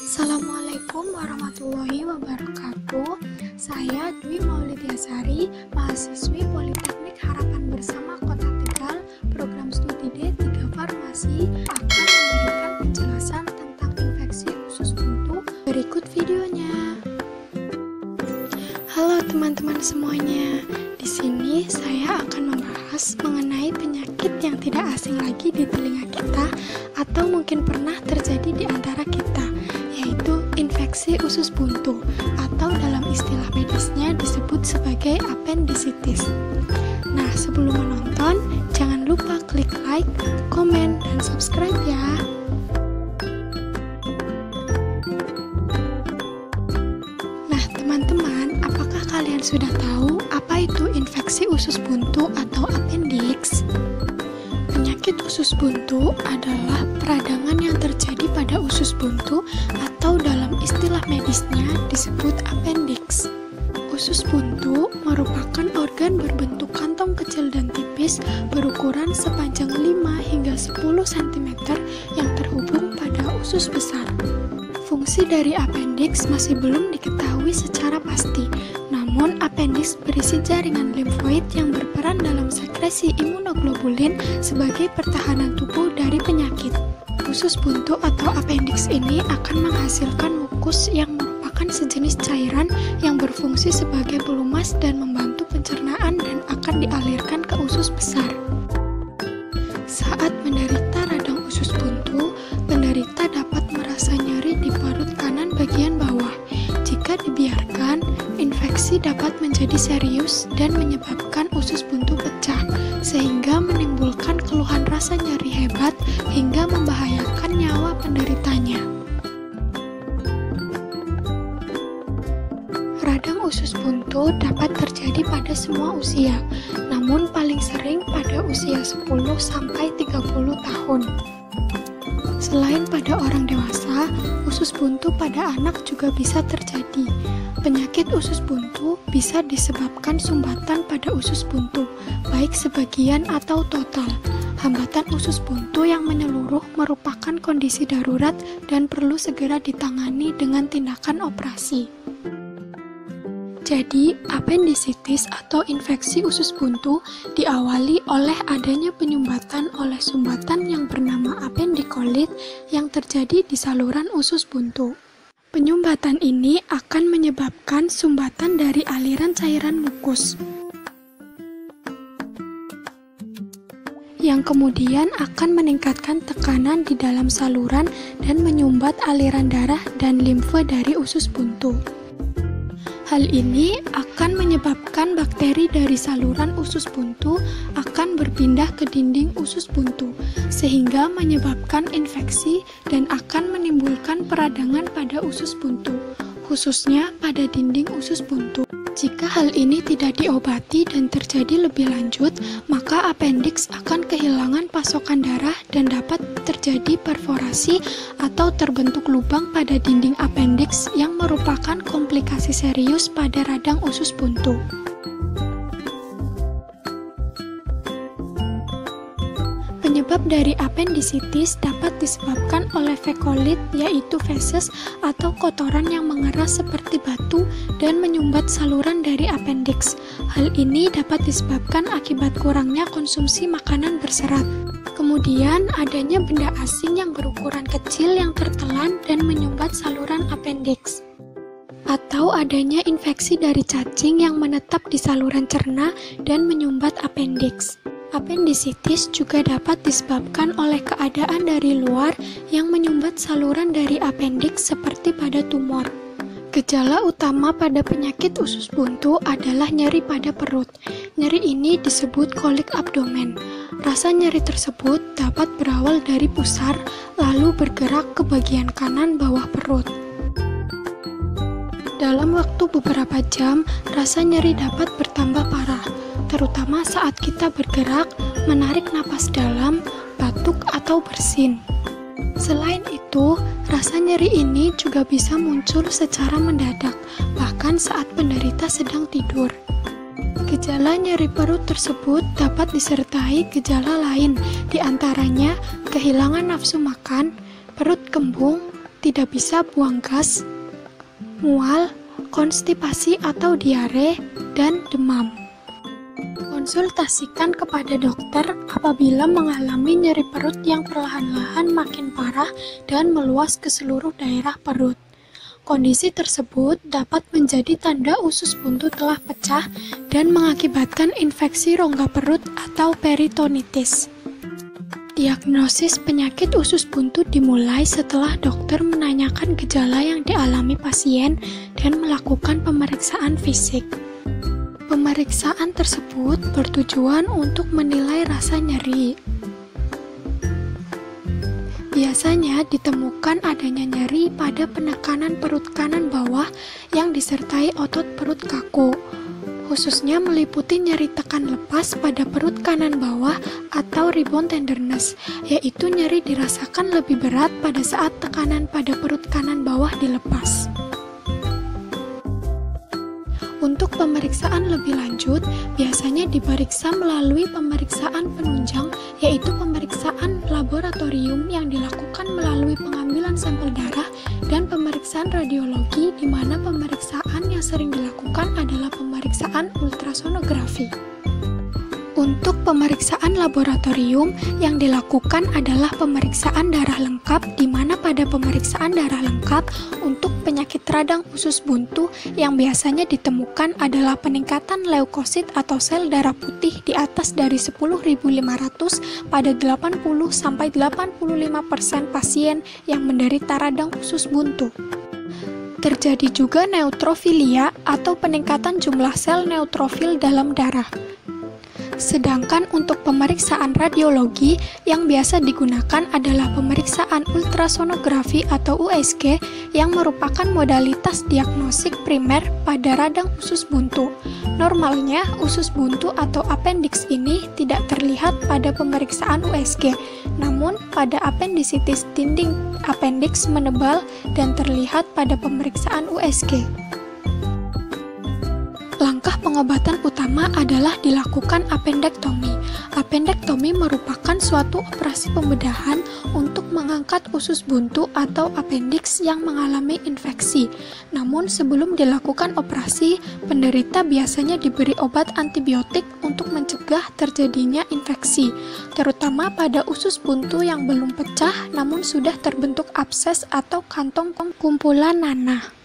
Assalamualaikum warahmatullahi wabarakatuh. Saya Dwi Maulidiasari, mahasiswi Politeknik Harapan Bersama Kota Tegal, program studi D3 Farmasi, akan memberikan penjelasan tentang infeksi usus buntu. Berikut videonya. Halo teman-teman semuanya. Di sini saya akan membahas mengenai penyakit yang tidak asing lagi di telinga kita atau mungkin pernah terjadi di antara kita, yaitu infeksi usus buntu atau dalam istilah medisnya disebut sebagai appendicitis. Nah, sebelum menonton, jangan lupa klik like, komen, dan subscribe ya. Nah, teman-teman, apakah kalian sudah tahu apa itu infeksi usus buntu atau appendix? Penyakit usus buntu adalah peradangan yang terjadi pada usus buntu atau dalam istilah medisnya disebut appendix. Usus buntu merupakan organ berbentuk kantong kecil dan tipis berukuran sepanjang 5 hingga 10 cm yang terhubung pada usus besar. Fungsi dari appendix masih belum diketahui secara pasti, namun appendix berisi jaringan limfoid yang berperan dalam sekresi imunoglobulin sebagai pertahanan tubuh dari penyakit. Usus buntu atau appendix ini akan menghasilkan mukus yang merupakan sejenis cairan yang berfungsi sebagai pelumas dan membantu pencernaan dan akan dialirkan ke usus besar. Saat menderita radang usus buntu, penderita dapat merasa nyeri di perut kanan bagian bawah. Jika dibiarkan, infeksi dapat menjadi serius dan menyebabkan usus buntu pecah, sehingga menimbulkan keluhan rasa nyeri hebat hingga membahayakan nyawa penderitanya. Radang usus buntu dapat terjadi pada semua usia, namun paling sering pada usia 10-30 tahun. Selain pada orang dewasa, usus buntu pada anak juga bisa terjadi. Penyakit usus buntu bisa disebabkan sumbatan pada usus buntu, baik sebagian atau total. Hambatan usus buntu yang menyeluruh merupakan kondisi darurat dan perlu segera ditangani dengan tindakan operasi. Jadi, appendicitis atau infeksi usus buntu diawali oleh adanya penyumbatan oleh sumbatan yang bernama appendicolit yang terjadi di saluran usus buntu. Penyumbatan ini akan menyebabkan sumbatan dari aliran cairan mukus, yang kemudian akan meningkatkan tekanan di dalam saluran dan menyumbat aliran darah dan limfe dari usus buntu. Hal ini akan menyebabkan bakteri dari saluran usus buntu akan berpindah ke dinding usus buntu, sehingga menyebabkan infeksi dan akan menimbulkan peradangan pada usus buntu, khususnya pada dinding usus buntu. Jika hal ini tidak diobati dan terjadi lebih lanjut, maka appendix akan kehilangan pasokan darah dan dapat terjadi perforasi atau terbentuk lubang pada dinding appendix yang merupakan komplikasi serius pada radang usus buntu. Penyebab dari appendicitis dapat disebabkan oleh fekolit, yaitu feses atau kotoran yang mengeras seperti batu dan menyumbat saluran dari appendix. Hal ini dapat disebabkan akibat kurangnya konsumsi makanan berserat. Kemudian adanya benda asing yang berukuran kecil yang tertelan dan menyumbat saluran appendix. Atau adanya infeksi dari cacing yang menetap di saluran cerna dan menyumbat appendix. Appendicitis juga dapat disebabkan oleh keadaan dari luar yang menyumbat saluran dari appendix seperti pada tumor. Gejala utama pada penyakit usus buntu adalah nyeri pada perut. Nyeri ini disebut kolik abdomen. Rasa nyeri tersebut dapat berawal dari pusar, lalu bergerak ke bagian kanan bawah perut. Dalam waktu beberapa jam, rasa nyeri dapat bertambah parah, terutama saat kita bergerak, menarik napas dalam, batuk, atau bersin. Selain itu, rasa nyeri ini juga bisa muncul secara mendadak, bahkan saat penderita sedang tidur. Gejala nyeri perut tersebut dapat disertai gejala lain, di antaranya kehilangan nafsu makan, perut kembung, tidak bisa buang gas, mual, konstipasi atau diare, dan demam. Konsultasikan kepada dokter apabila mengalami nyeri perut yang perlahan-lahan makin parah dan meluas ke seluruh daerah perut. Kondisi tersebut dapat menjadi tanda usus buntu telah pecah dan mengakibatkan infeksi rongga perut atau peritonitis. Diagnosis penyakit usus buntu dimulai setelah dokter menanyakan gejala yang dialami pasien dan melakukan pemeriksaan fisik. Pemeriksaan tersebut bertujuan untuk menilai rasa nyeri. Biasanya ditemukan adanya nyeri pada penekanan perut kanan bawah yang disertai otot perut kaku, khususnya meliputi nyeri tekan lepas pada perut kanan bawah atau rebound tenderness, yaitu nyeri dirasakan lebih berat pada saat tekanan pada perut kanan bawah dilepas. Untuk pemeriksaan lebih lanjut, biasanya diperiksa melalui pemeriksaan penunjang, yaitu pemeriksaan laboratorium yang dilakukan melalui pengambilan sampel darah dan pemeriksaan radiologi, di mana pemeriksaan yang sering dilakukan adalah pemeriksaan ultrasonografi. Untuk pemeriksaan laboratorium yang dilakukan adalah pemeriksaan darah lengkap, di mana pada pemeriksaan darah lengkap untuk penyakit radang usus buntu yang biasanya ditemukan adalah peningkatan leukosit atau sel darah putih di atas dari 10.500 pada 80-85% pasien yang menderita radang usus buntu. Terjadi juga neutrofilia atau peningkatan jumlah sel neutrofil dalam darah. Sedangkan untuk pemeriksaan radiologi yang biasa digunakan adalah pemeriksaan ultrasonografi atau USG yang merupakan modalitas diagnostik primer pada radang usus buntu. Normalnya, usus buntu atau appendix ini tidak terlihat pada pemeriksaan USG, namun pada appendicitis dinding appendix menebal dan terlihat pada pemeriksaan USG. Langkah pengobatan utama adalah dilakukan appendektomi. Appendektomi merupakan suatu operasi pembedahan untuk mengangkat usus buntu atau appendix yang mengalami infeksi. Namun sebelum dilakukan operasi, penderita biasanya diberi obat antibiotik untuk mencegah terjadinya infeksi, terutama pada usus buntu yang belum pecah namun sudah terbentuk abses atau kantong kumpulan nanah.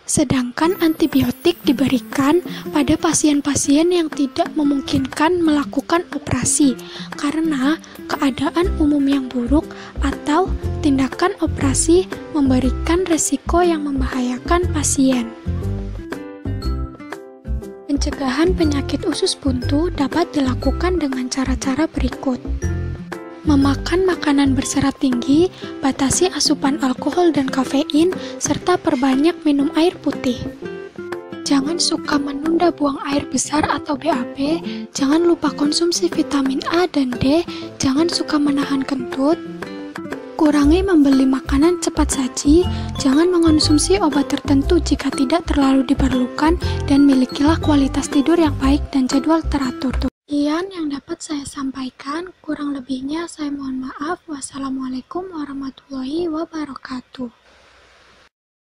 Sedangkan antibiotik diberikan pada pasien-pasien yang tidak memungkinkan melakukan operasi karena keadaan umum yang buruk atau tindakan operasi memberikan resiko yang membahayakan pasien. Pencegahan penyakit usus buntu dapat dilakukan dengan cara-cara berikut. Memakan makanan berserat tinggi, batasi asupan alkohol dan kafein, serta perbanyak minum air putih. Jangan suka menunda buang air besar atau BAB, jangan lupa konsumsi vitamin A dan D, jangan suka menahan kentut, kurangi membeli makanan cepat saji, jangan mengonsumsi obat tertentu jika tidak terlalu diperlukan, dan milikilah kualitas tidur yang baik dan jadwal teratur. Sekian yang dapat saya sampaikan, kurang lebihnya saya mohon maaf. Wassalamualaikum warahmatullahi wabarakatuh.